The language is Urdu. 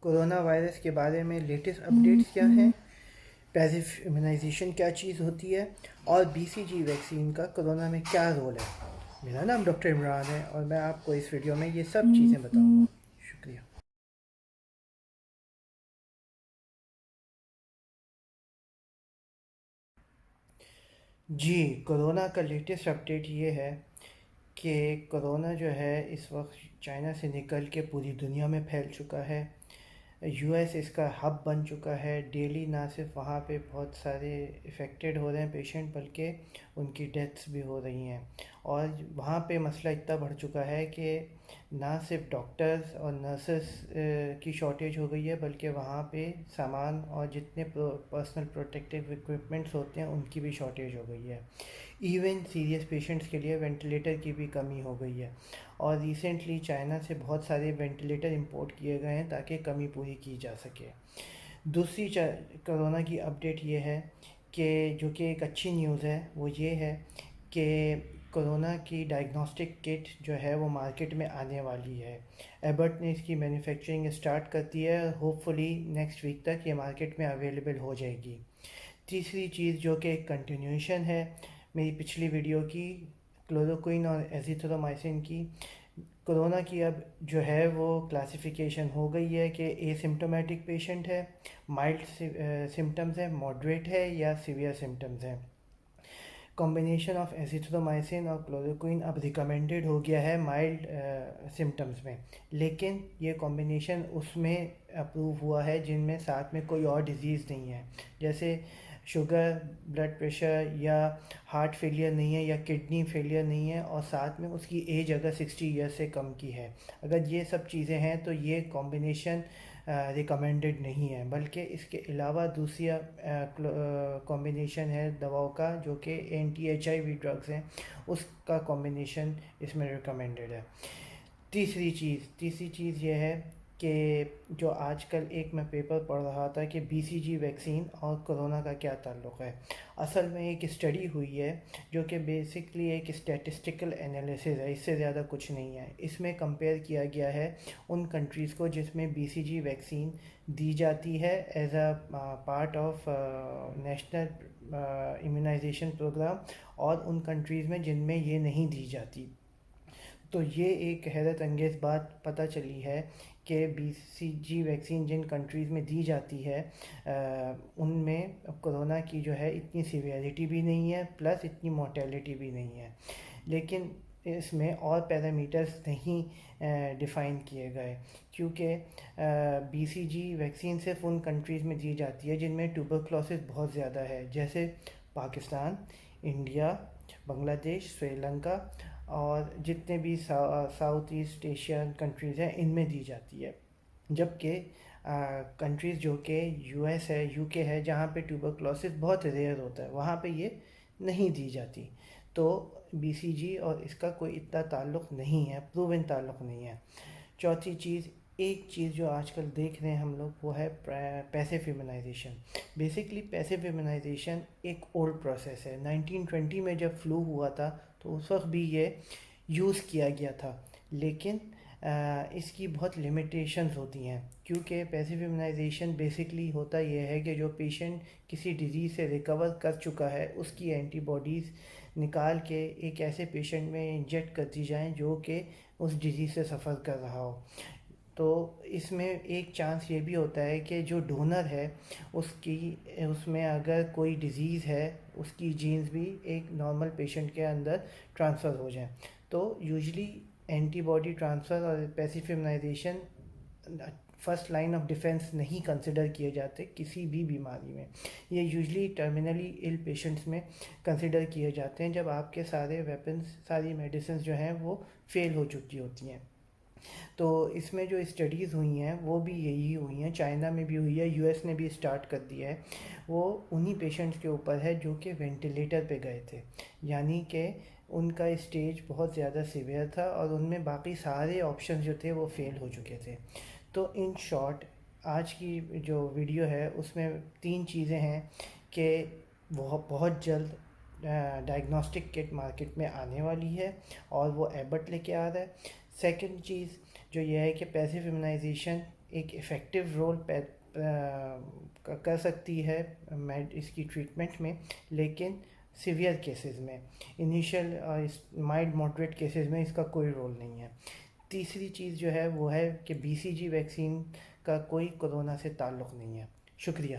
کورونا وائرس کے بارے میں لیٹسٹ اپڈیٹس کیا ہیں، پیسیو امیونائزیشن کیا چیز ہوتی ہے، اور بی سی جی ویکسین کا کورونا میں کیا رول ہے۔ میرا نام ڈاکٹر عمران ہے اور میں آپ کو اس ویڈیو میں یہ سب چیزیں بتاؤں گا۔ شکریہ۔ جی، کورونا کا لیٹسٹ اپڈیٹ یہ ہے کہ کورونا جو ہے اس وقت چائنا سے نکل کے پوری دنیا میں پھیل چکا ہے۔ یو ایس اس کا ہب بن چکا ہے۔ ڈیلی نہ صرف وہاں پہ بہت سارے افیکٹڈ ہو رہے ہیں پیشنٹ، بلکہ ان کی ڈیتھس بھی ہو رہی ہیں۔ اور وہاں پہ مسئلہ اتنا بڑھ چکا ہے کہ نہ صرف ڈاکٹرز اور نرسز کی شارٹیج ہو گئی ہے، بلکہ وہاں پہ سامان اور جتنے پرسنل پروٹیکٹیو اکوپمنٹس ہوتے ہیں ان کی بھی شارٹیج ہو گئی ہے۔ ایون سیریس پیشنٹس کے لیے وینٹیلیٹر کی بھی کمی ہو گئی ہے، اور ریسنٹلی چائنا سے بہت سارے وینٹیلیٹر امپورٹ کیے گئے ہیں تاکہ کمی پوری کی جا سکے۔ دوسری کرونا کی اپڈیٹ یہ ہے کہ جو کہ ایک اچھی نیوز ہے، وہ یہ ہے کہ کرونا کی ڈائگنوسٹک کٹ جو ہے وہ مارکیٹ میں آنے والی ہے۔ ایبٹ نے اس کی مینوفیکچرنگ اسٹارٹ کر دی ہے اور ہوپ فلی نیکسٹ ویک تک یہ مارکیٹ میں اویلیبل ہو جائے گی۔ تیسری چیز جو کہ ایک کنٹینیوشن ہے میری پچھلی ویڈیو کی، کلوروکوئن اور ایزیتھرومائسن کی، کرونا کی اب جو ہے وہ کلاسیفیکیشن ہو گئی ہے کہ اے سمٹومیٹک پیشنٹ ہے، مائلڈ سمٹمز ہے، ماڈریٹ ہے یا سیویئر سمٹمز ہیں۔ کمبینیشن آف ایزیتھرومائسن اور کلوروکوئن اب ریکمینڈڈ ہو گیا ہے مائلڈ سمٹمز میں، لیکن یہ کمبینیشن اس میں اپروو ہوا ہے جن میں ساتھ میں کوئی اور ڈیزیز نہیں ہے، جیسے شوگر، بلڈ پریشر یا ہارٹ فیلئر نہیں ہے یا کڈنی فیلئر نہیں ہے، اور ساتھ میں اس کی ایج اگر 60 ایئر سے کم کی ہے۔ اگر یہ سب چیزیں ہیں تو یہ کمبینیشن ریکمینڈڈ نہیں ہے، بلکہ اس کے علاوہ دوسری کمبینیشن ہے دواؤں کا جو کہ anti H I V drugs ہیں، اس کا کمبینیشن اس میں ریکمینڈڈ ہے۔ تیسری چیز یہ ہے کہ جو آج کل ایک میں پیپر پڑھ رہا تھا کہ بی سی جی ویکسین اور کرونا کا کیا تعلق ہے۔ اصل میں ایک اسٹڈی ہوئی ہے جو کہ بیسکلی ایک اسٹیٹسٹیکل انالیسز ہے، اس سے زیادہ کچھ نہیں ہے۔ اس میں کمپیئر کیا گیا ہے ان کنٹریز کو جس میں بی سی جی ویکسین دی جاتی ہے as a part of national immunisation programme, اور ان کنٹریز میں جن میں یہ نہیں دی جاتی۔ تو یہ ایک حیرت انگیز بات پتہ چلی ہے کہ بی سی جی ویکسین جن کنٹریز میں دی جاتی ہے ان میں کرونا کی جو ہے اتنی سیویریٹی بھی نہیں ہے، پلس اتنی مورٹیلٹی بھی نہیں ہے، لیکن اس میں اور پیرامیٹرز نہیں ڈیفائن کیے گئے، کیونکہ بی سی جی ویکسین صرف ان کنٹریز میں دی جاتی ہے جن میں ٹیوبرکلوسس بہت زیادہ ہے، جیسے پاکستان، انڈیا، بنگلہ دیش، سری لنکا، اور جتنے بھی ساؤتھ ایسٹ ایشین کنٹریز ہیں ان میں دی جاتی ہے۔ جبکہ کنٹریز جو کہ یو ایس ہے، یو کے ہے، جہاں پہ ٹیوبرکلوسس بہت ریئر ہوتا ہے، وہاں پہ یہ نہیں دی جاتی۔ تو بی سی جی اور اس کا کوئی اتنا تعلق نہیں ہے، پروون تعلق نہیں ہے۔ چوتھی چیز، ایک چیز جو آج کل دیکھ رہے ہیں ہم لوگ، وہ ہے passive immunisation. Basically passive immunisation ایک اولڈ پروسیس ہے۔ 1920 میں جب فلو ہوا تھا تو اس وقت بھی یہ یوز کیا گیا تھا، لیکن اس کی بہت لمیٹیشنز ہوتی ہیں، کیونکہ پیسیو امیونائزیشن بیسکلی ہوتا یہ ہے کہ جو پیشنٹ کسی ڈیزیز سے ریکور کر چکا ہے اس کی اینٹی باڈیز نکال کے ایک ایسے پیشنٹ میں انجیکٹ کر دی جائیں جو کہ اس ڈیزیز سے سفر کر رہا ہو۔ تو اس میں ایک چانس یہ بھی ہوتا ہے کہ جو ڈونر ہے اس میں اگر کوئی ڈیزیز ہے اس کی جینز بھی ایک نارمل پیشنٹ کے اندر ٹرانسفر ہو جائیں۔ تو یوزلی اینٹی باڈی ٹرانسفر اور passive immunisation first line of defence نہیں کنسیڈر کیے جاتے کسی بھی بیماری میں۔ یہ یوزلی ٹرمینلی ال پیشنٹس میں کنسیڈر کیے جاتے ہیں جب آپ کے سارے ویپنز، ساری میڈیسنز جو ہیں وہ فیل ہو چکی ہوتی ہیں۔ تو اس میں جو اسٹڈیز ہوئی ہیں وہ بھی یہی ہوئی ہیں، چائنا میں بھی ہوئی ہے، یو ایس نے بھی اسٹارٹ کر دیا ہے۔ وہ انہی پیشنٹس کے اوپر ہے جو کہ وینٹیلیٹر پہ گئے تھے، یعنی کہ ان کا اسٹیج بہت زیادہ سیویئر تھا اور ان میں باقی سارے آپشن جو تھے وہ فیل ہو چکے تھے۔ تو ان شارٹ آج کی جو ویڈیو ہے اس میں 3 چیزیں ہیں کہ وہ بہت جلد ڈائگنوسٹک کٹ مارکیٹ میں آنے والی ہے اور وہ ایبٹ لے کے آ رہا ہے۔ سیکنڈ چیز جو یہ ہے کہ پیسیو امیونائزیشن ایک افیکٹو رول کر سکتی ہے اس کی ٹریٹمنٹ میں، لیکن سیویئر کیسز میں، انیشیل مائلڈ ماڈریٹ کیسز میں اس کا کوئی رول نہیں ہے۔ تیسری چیز جو ہے وہ ہے کہ BCG ویکسین کا کوئی کرونا سے تعلق نہیں ہے۔ شکریہ۔